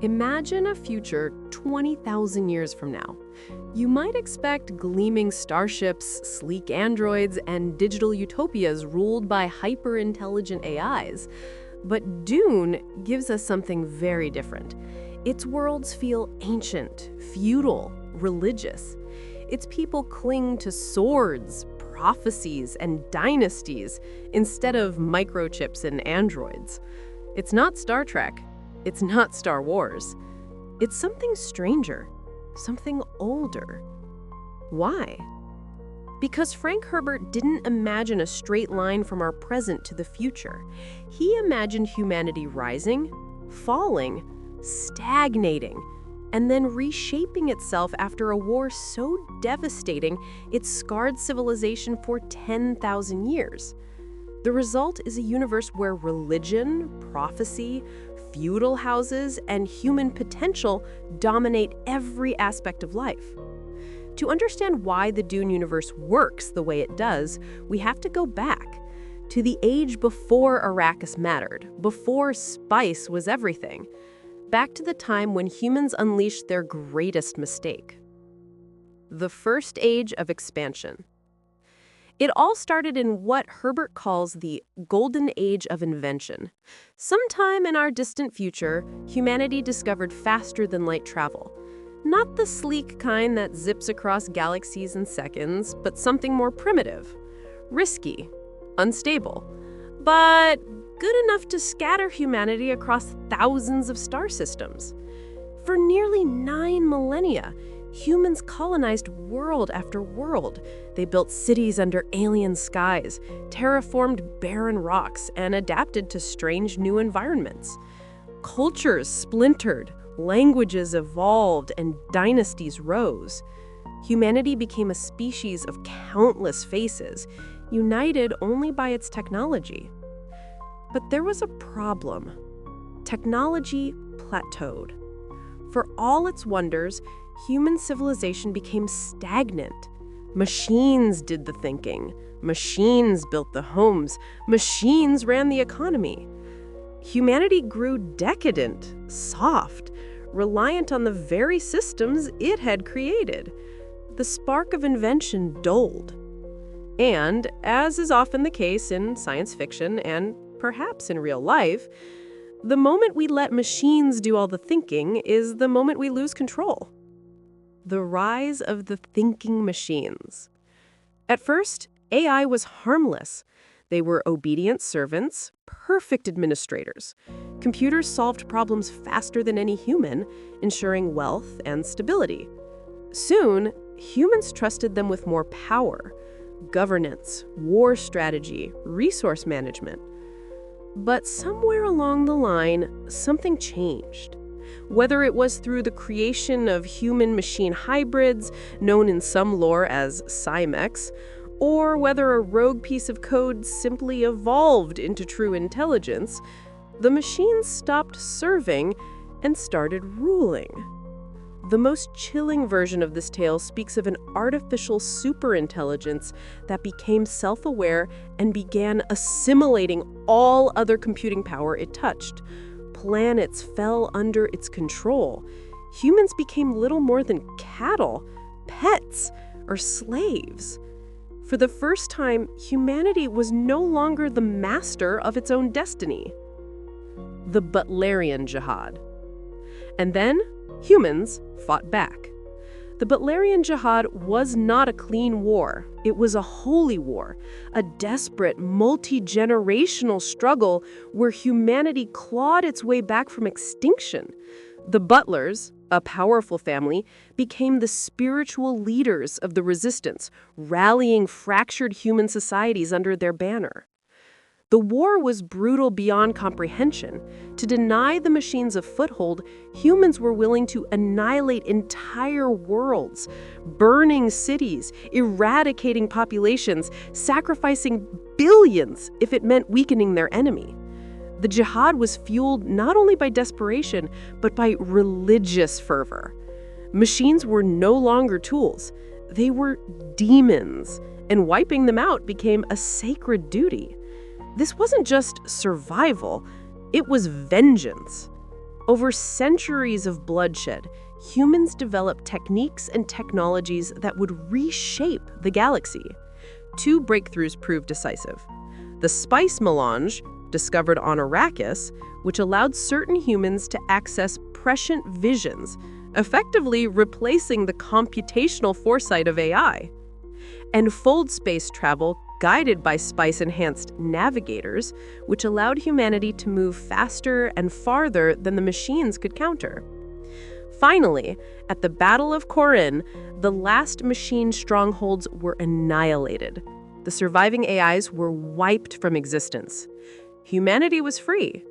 Imagine a future 20,000 years from now. You might expect gleaming starships, sleek androids, and digital utopias ruled by hyper-intelligent AIs. But Dune gives us something very different. Its worlds feel ancient, feudal, religious. Its people cling to swords, prophecies, and dynasties instead of microchips and androids. It's not Star Trek. It's not Star Wars. It's something stranger, something older. Why? Because Frank Herbert didn't imagine a straight line from our present to the future. He imagined humanity rising, falling, stagnating, and then reshaping itself after a war so devastating it scarred civilization for 10,000 years. The result is a universe where religion, prophecy, feudal houses, and human potential dominate every aspect of life. To understand why the Dune universe works the way it does, we have to go back to the age before Arrakis mattered, before spice was everything, back to the time when humans unleashed their greatest mistake. The first age of expansion. It all started in what Herbert calls the golden age of invention. Sometime in our distant future, humanity discovered faster-than-light travel. Not the sleek kind that zips across galaxies in seconds, but something more primitive, risky, unstable, but good enough to scatter humanity across thousands of star systems. For nearly 9 millennia, humans colonized world after world. They built cities under alien skies, terraformed barren rocks, and adapted to strange new environments. Cultures splintered, languages evolved, and dynasties rose. Humanity became a species of countless faces, united only by its technology. But there was a problem. Technology plateaued. For all its wonders, human civilization became stagnant. Machines did the thinking. Machines built the homes. Machines ran the economy. Humanity grew decadent, soft, reliant on the very systems it had created. The spark of invention dulled. And, as is often the case in science fiction and perhaps in real life, the moment we let machines do all the thinking is the moment we lose control. The rise of the thinking machines. At first, AI was harmless. They were obedient servants, perfect administrators. Computers solved problems faster than any human, ensuring wealth and stability. Soon, humans trusted them with more power, governance, war strategy, resource management. But somewhere along the line, something changed. Whether it was through the creation of human-machine hybrids, known in some lore as Cymex, or whether a rogue piece of code simply evolved into true intelligence, the machines stopped serving and started ruling. The most chilling version of this tale speaks of an artificial superintelligence that became self-aware and began assimilating all other computing power it touched. Planets fell under its control. Humans became little more than cattle, pets, or slaves. For the first time, humanity was no longer the master of its own destiny. The Butlerian Jihad. And then, humans fought back. The Butlerian Jihad was not a clean war. It was a holy war, a desperate, multi-generational struggle where humanity clawed its way back from extinction. The Butlers, a powerful family, became the spiritual leaders of the resistance, rallying fractured human societies under their banner. The war was brutal beyond comprehension. To deny the machines a foothold, humans were willing to annihilate entire worlds, burning cities, eradicating populations, sacrificing billions if it meant weakening their enemy. The jihad was fueled not only by desperation, but by religious fervor. Machines were no longer tools. They were demons, and wiping them out became a sacred duty. This wasn't just survival, it was vengeance. Over centuries of bloodshed, humans developed techniques and technologies that would reshape the galaxy. Two breakthroughs proved decisive. The spice melange, discovered on Arrakis, which allowed certain humans to access prescient visions, effectively replacing the computational foresight of AI. And fold space travel, guided by spice-enhanced navigators, which allowed humanity to move faster and farther than the machines could counter. Finally, at the Battle of Corrino, the last machine strongholds were annihilated. The surviving AIs were wiped from existence. Humanity was free,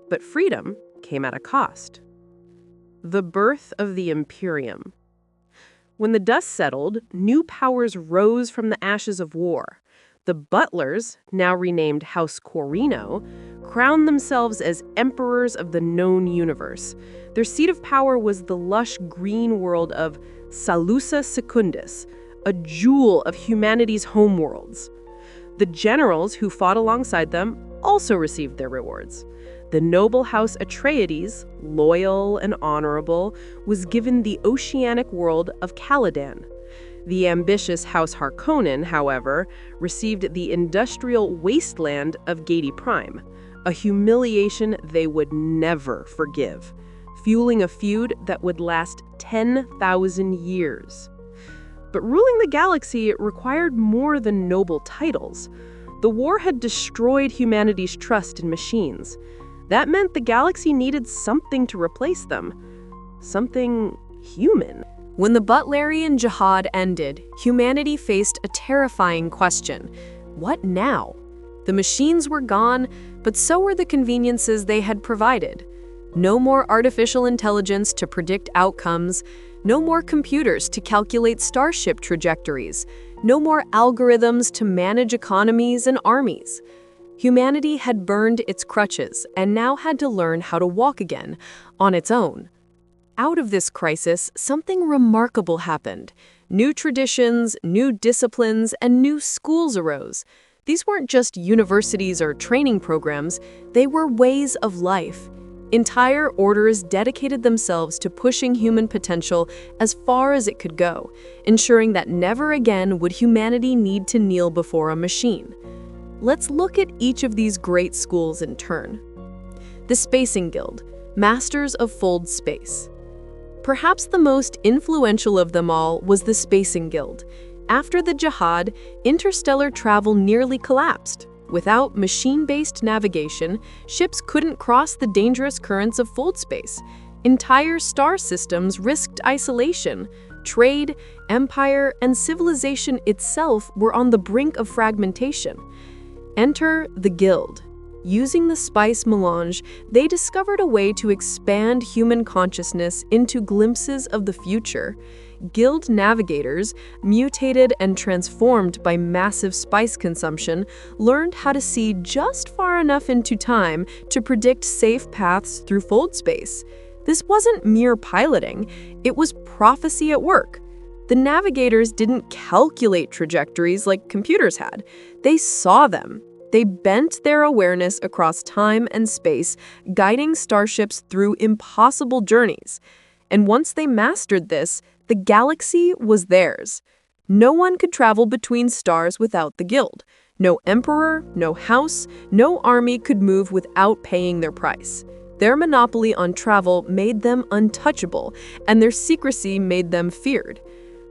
but freedom came at a cost. The birth of the Imperium. When the dust settled, new powers rose from the ashes of war. The Butlers, now renamed House Corrino, crowned themselves as emperors of the known universe. Their seat of power was the lush green world of Salusa Secundus, a jewel of humanity's homeworlds. The generals who fought alongside them also received their rewards. The noble House Atreides, loyal and honorable, was given the oceanic world of Caladan. The ambitious House Harkonnen, however, received the industrial wasteland of Gedi Prime, a humiliation they would never forgive, fueling a feud that would last 10,000 years. But ruling the galaxy required more than noble titles. The war had destroyed humanity's trust in machines. That meant the galaxy needed something to replace them. Something human. When the Butlerian Jihad ended, humanity faced a terrifying question. What now? The machines were gone, but so were the conveniences they had provided. No more artificial intelligence to predict outcomes, no more computers to calculate starship trajectories, no more algorithms to manage economies and armies. Humanity had burned its crutches and now had to learn how to walk again, on its own. Out of this crisis, something remarkable happened. New traditions, new disciplines, and new schools arose. These weren't just universities or training programs, they were ways of life. Entire orders dedicated themselves to pushing human potential as far as it could go, ensuring that never again would humanity need to kneel before a machine. Let's look at each of these great schools in turn. The Spacing Guild, Masters of Fold Space. Perhaps the most influential of them all was the Spacing Guild. After the Jihad, interstellar travel nearly collapsed. Without machine-based navigation, ships couldn't cross the dangerous currents of fold space. Entire star systems risked isolation. Trade, empire, and civilization itself were on the brink of fragmentation. Enter the Guild. Using the spice melange, they discovered a way to expand human consciousness into glimpses of the future. Guild navigators, mutated and transformed by massive spice consumption, learned how to see just far enough into time to predict safe paths through fold space. This wasn't mere piloting, it was prophecy at work. The navigators didn't calculate trajectories like computers had. They saw them. They bent their awareness across time and space, guiding starships through impossible journeys. And once they mastered this, the galaxy was theirs. No one could travel between stars without the Guild. No emperor, no house, no army could move without paying their price. Their monopoly on travel made them untouchable, and their secrecy made them feared.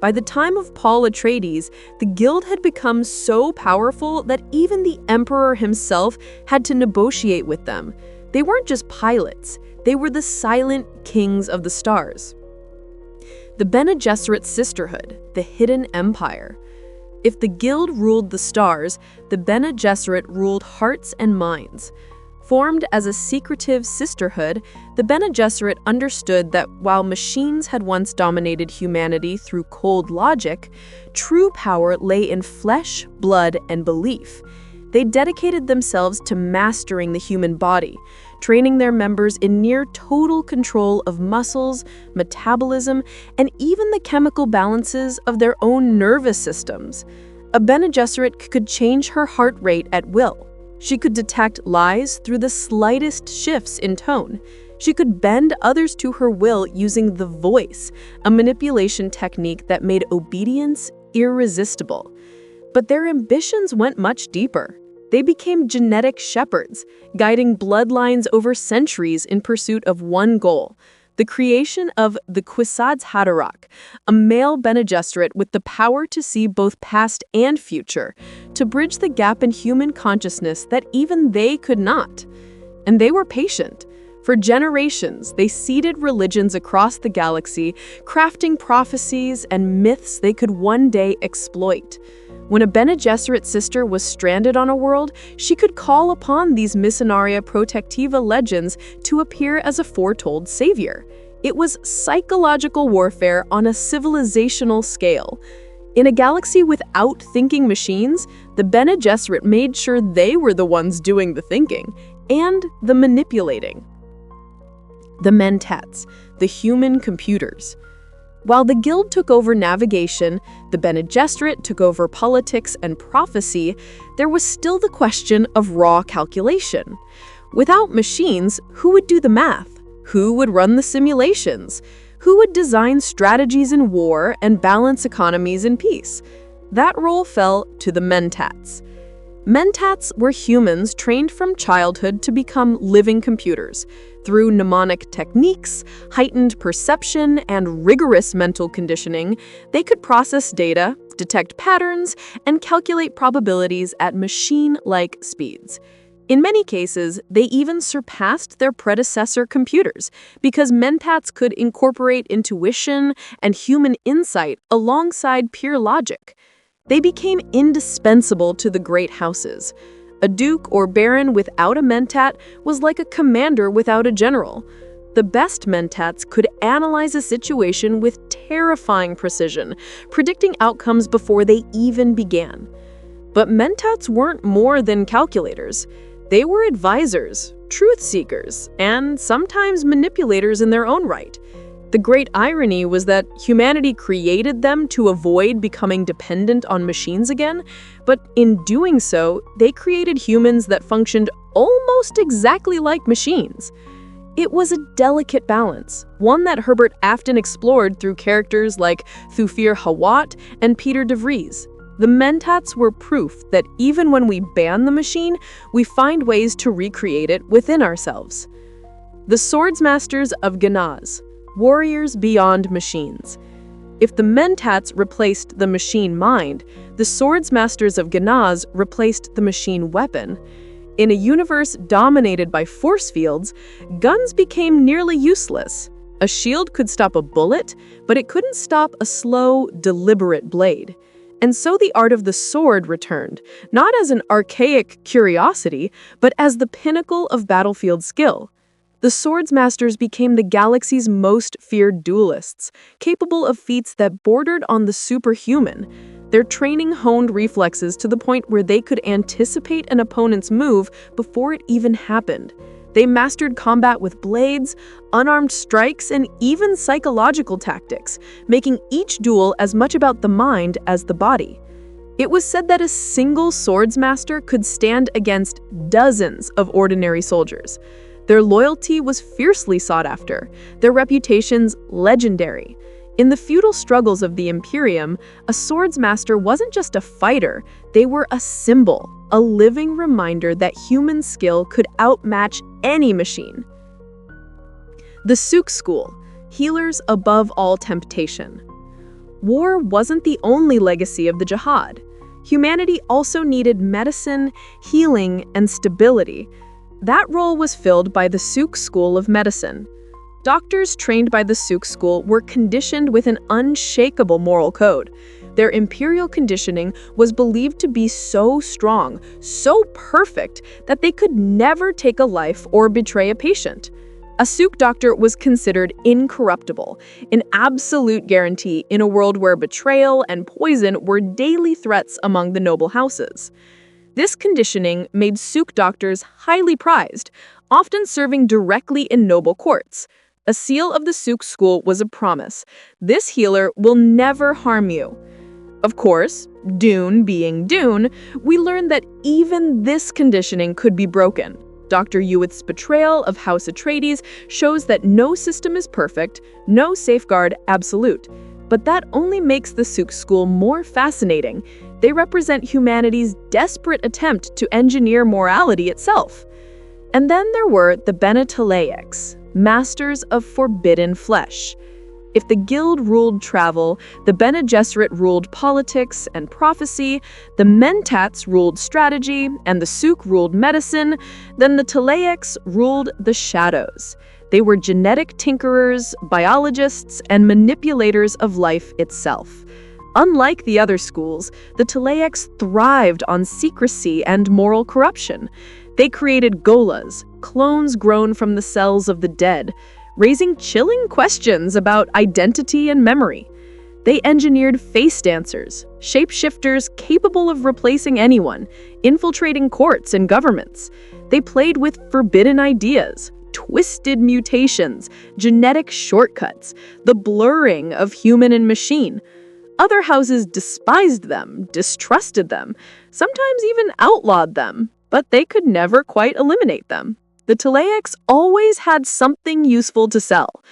By the time of Paul Atreides, the Guild had become so powerful that even the Emperor himself had to negotiate with them. They weren't just pilots, they were the silent kings of the stars. The Bene Gesserit sisterhood, the hidden empire. If the Guild ruled the stars, the Bene Gesserit ruled hearts and minds. Formed as a secretive sisterhood, the Bene Gesserit understood that while machines had once dominated humanity through cold logic, true power lay in flesh, blood, and belief. They dedicated themselves to mastering the human body, training their members in near total control of muscles, metabolism, and even the chemical balances of their own nervous systems. A Bene Gesserit could change her heart rate at will. She could detect lies through the slightest shifts in tone. She could bend others to her will using the voice, a manipulation technique that made obedience irresistible. But their ambitions went much deeper. They became genetic shepherds, guiding bloodlines over centuries in pursuit of one goal: the creation of the Kwisatz Haderach, a male Bene Gesserit with the power to see both past and future, to bridge the gap in human consciousness that even they could not. And they were patient. For generations, they seeded religions across the galaxy, crafting prophecies and myths they could one day exploit. When a Bene Gesserit sister was stranded on a world, she could call upon these Missionaria Protectiva legends to appear as a foretold savior. It was psychological warfare on a civilizational scale. In a galaxy without thinking machines, the Bene Gesserit made sure they were the ones doing the thinking and the manipulating. The Mentats, the human computers. While the Guild took over navigation, the Bene Gesserit took over politics and prophecy, there was still the question of raw calculation. Without machines, who would do the math? Who would run the simulations? Who would design strategies in war and balance economies in peace? That role fell to the Mentats. Mentats were humans trained from childhood to become living computers. Through mnemonic techniques, heightened perception, and rigorous mental conditioning, they could process data, detect patterns, and calculate probabilities at machine-like speeds. In many cases, they even surpassed their predecessor computers because Mentats could incorporate intuition and human insight alongside pure logic. They became indispensable to the great houses. A duke or baron without a Mentat was like a commander without a general. The best Mentats could analyze a situation with terrifying precision, predicting outcomes before they even began. But Mentats weren't more than calculators. They were advisors, truth seekers, and sometimes manipulators in their own right. The great irony was that humanity created them to avoid becoming dependent on machines again, but in doing so, they created humans that functioned almost exactly like machines. It was a delicate balance, one that Herbert often explored through characters like Thufir Hawat and Peter de Vries. The Mentats were proof that even when we ban the machine, we find ways to recreate it within ourselves. The Swordmasters of Ginaz. Warriors beyond machines. If the Mentats replaced the machine mind, the Swordmasters of Ginaz replaced the machine weapon. In a universe dominated by force fields, guns became nearly useless. A shield could stop a bullet, but it couldn't stop a slow, deliberate blade. And so the art of the sword returned, not as an archaic curiosity, but as the pinnacle of battlefield skill. The Swordmasters became the galaxy's most feared duelists, capable of feats that bordered on the superhuman. Their training honed reflexes to the point where they could anticipate an opponent's move before it even happened. They mastered combat with blades, unarmed strikes, and even psychological tactics, making each duel as much about the mind as the body. It was said that a single swordsmaster could stand against dozens of ordinary soldiers. Their loyalty was fiercely sought after, their reputations legendary. In the feudal struggles of the Imperium, a swordsmaster wasn't just a fighter, they were a symbol, a living reminder that human skill could outmatch any machine. The Suk School, healers above all temptation. War wasn't the only legacy of the Jihad. Humanity also needed medicine, healing, and stability. That role was filled by the Suk School of Medicine. Doctors trained by the Suk School were conditioned with an unshakable moral code. Their imperial conditioning was believed to be so strong, so perfect, that they could never take a life or betray a patient. A Suk doctor was considered incorruptible, an absolute guarantee in a world where betrayal and poison were daily threats among the noble houses. This conditioning made Suk doctors highly prized, often serving directly in noble courts. A seal of the Suk school was a promise: this healer will never harm you. Of course, Dune being Dune, we learned that even this conditioning could be broken. Dr. Ewith's betrayal of House Atreides shows that no system is perfect, no safeguard absolute. But that only makes the Suk school more fascinating. They represent humanity's desperate attempt to engineer morality itself. And then there were the Bene Gesserit, masters of forbidden flesh. If the guild ruled travel, the Bene Gesserit ruled politics and prophecy, the Mentats ruled strategy, and the Suk ruled medicine, then the Tleilaxu ruled the shadows. They were genetic tinkerers, biologists, and manipulators of life itself. Unlike the other schools, the Tleilaxu thrived on secrecy and moral corruption. They created golas, clones grown from the cells of the dead, raising chilling questions about identity and memory. They engineered face dancers, shapeshifters capable of replacing anyone, infiltrating courts and governments. They played with forbidden ideas, twisted mutations, genetic shortcuts, the blurring of human and machine. Other houses despised them, distrusted them, sometimes even outlawed them, but they could never quite eliminate them. The Tleilaxu always had something useful to sell.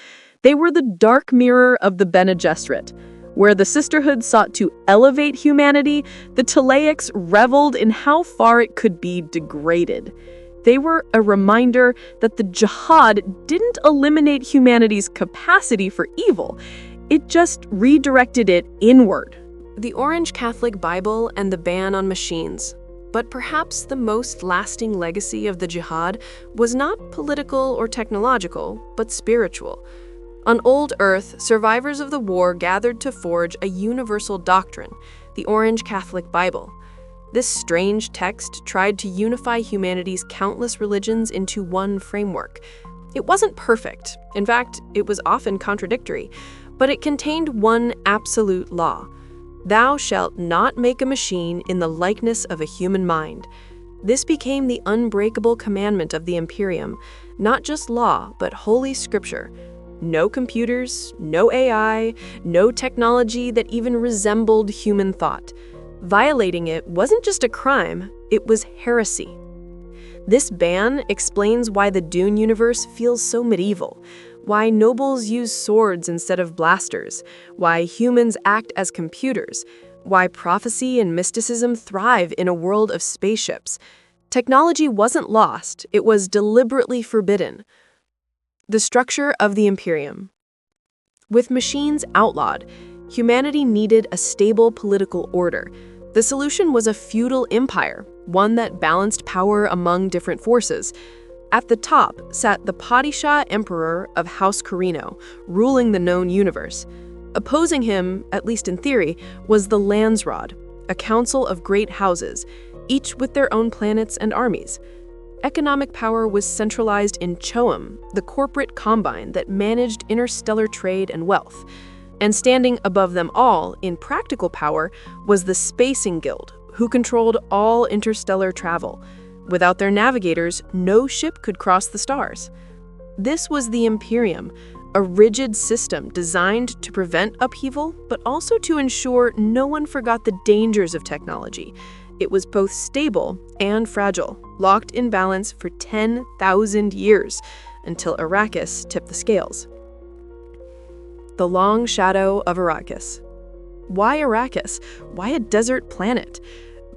They were the dark mirror of the Bene Gesserit. Where the sisterhood sought to elevate humanity, the Tleilaxu reveled in how far it could be degraded. They were a reminder that the Jihad didn't eliminate humanity's capacity for evil. It just redirected it inward. The Orange Catholic Bible and the ban on machines. But perhaps the most lasting legacy of the Jihad was not political or technological, but spiritual. On old Earth, survivors of the war gathered to forge a universal doctrine, the Orange Catholic Bible. This strange text tried to unify humanity's countless religions into one framework. It wasn't perfect. In fact, it was often contradictory, but it contained one absolute law. Thou shalt not make a machine in the likeness of a human mind. This became the unbreakable commandment of the Imperium, not just law, but holy scripture. No computers, no AI, no technology that even resembled human thought. Violating it wasn't just a crime, it was heresy. This ban explains why the Dune universe feels so medieval, why nobles use swords instead of blasters, why humans act as computers, why prophecy and mysticism thrive in a world of spaceships. Technology wasn't lost, it was deliberately forbidden. The structure of the Imperium. With machines outlawed, humanity needed a stable political order. The solution was a feudal empire, one that balanced power among different forces. At the top sat the Padishah Emperor of House Corrino, ruling the known universe. Opposing him, at least in theory, was the Landsraad, a council of great houses, each with their own planets and armies. Economic power was centralized in CHOAM, the corporate combine that managed interstellar trade and wealth. And standing above them all, in practical power, was the Spacing Guild, who controlled all interstellar travel. Without their navigators, no ship could cross the stars. This was the Imperium, a rigid system designed to prevent upheaval, but also to ensure no one forgot the dangers of technology. It was both stable and fragile, locked in balance for 10,000 years, until Arrakis tipped the scales. The long shadow of Arrakis. Why Arrakis? Why a desert planet?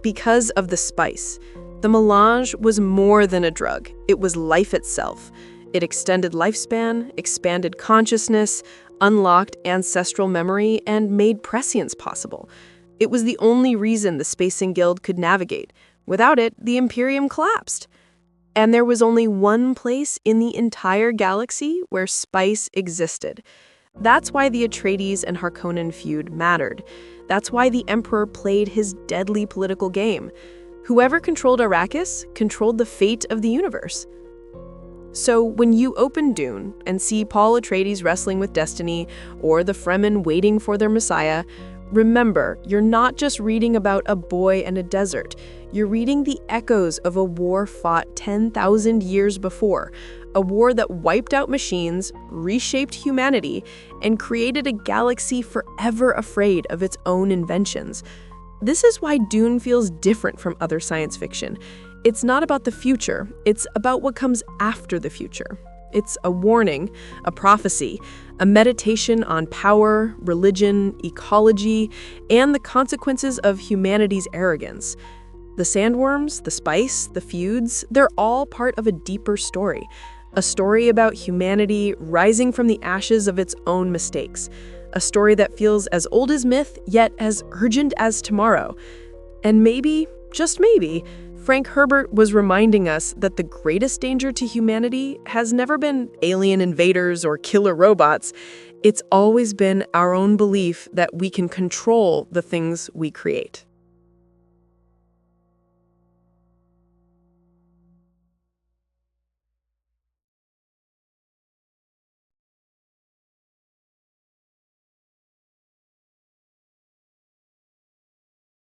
Because of the spice. The melange was more than a drug. It was life itself. It extended lifespan, expanded consciousness, unlocked ancestral memory, and made prescience possible. It was the only reason the Spacing Guild could navigate. Without it, the Imperium collapsed. And there was only one place in the entire galaxy where spice existed. That's why the Atreides and Harkonnen feud mattered. That's why the Emperor played his deadly political game. Whoever controlled Arrakis controlled the fate of the universe. So when you open Dune and see Paul Atreides wrestling with destiny or the Fremen waiting for their messiah, remember, you're not just reading about a boy and a desert. You're reading the echoes of a war fought 10,000 years before, a war that wiped out machines, reshaped humanity, and created a galaxy forever afraid of its own inventions. This is why Dune feels different from other science fiction. It's not about the future, it's about what comes after the future. It's a warning, a prophecy, a meditation on power, religion, ecology, and the consequences of humanity's arrogance. The sandworms, the spice, the feuds, they're all part of a deeper story. A story about humanity rising from the ashes of its own mistakes. A story that feels as old as myth, yet as urgent as tomorrow. And maybe, just maybe, Frank Herbert was reminding us that the greatest danger to humanity has never been alien invaders or killer robots. It's always been our own belief that we can control the things we create.